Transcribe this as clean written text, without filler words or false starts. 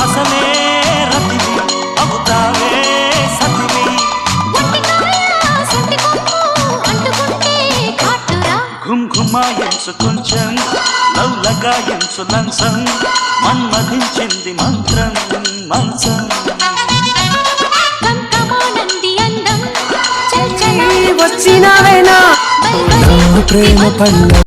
అసలే రతివి అవుతావే సతివి ఘుమ్ ఘుమాయించు కొంచెం లవ్లగాయించు లంచం మన్మధించింది మంత్రం మంచం వచ్చినవేనా ప్రేమ పల్ల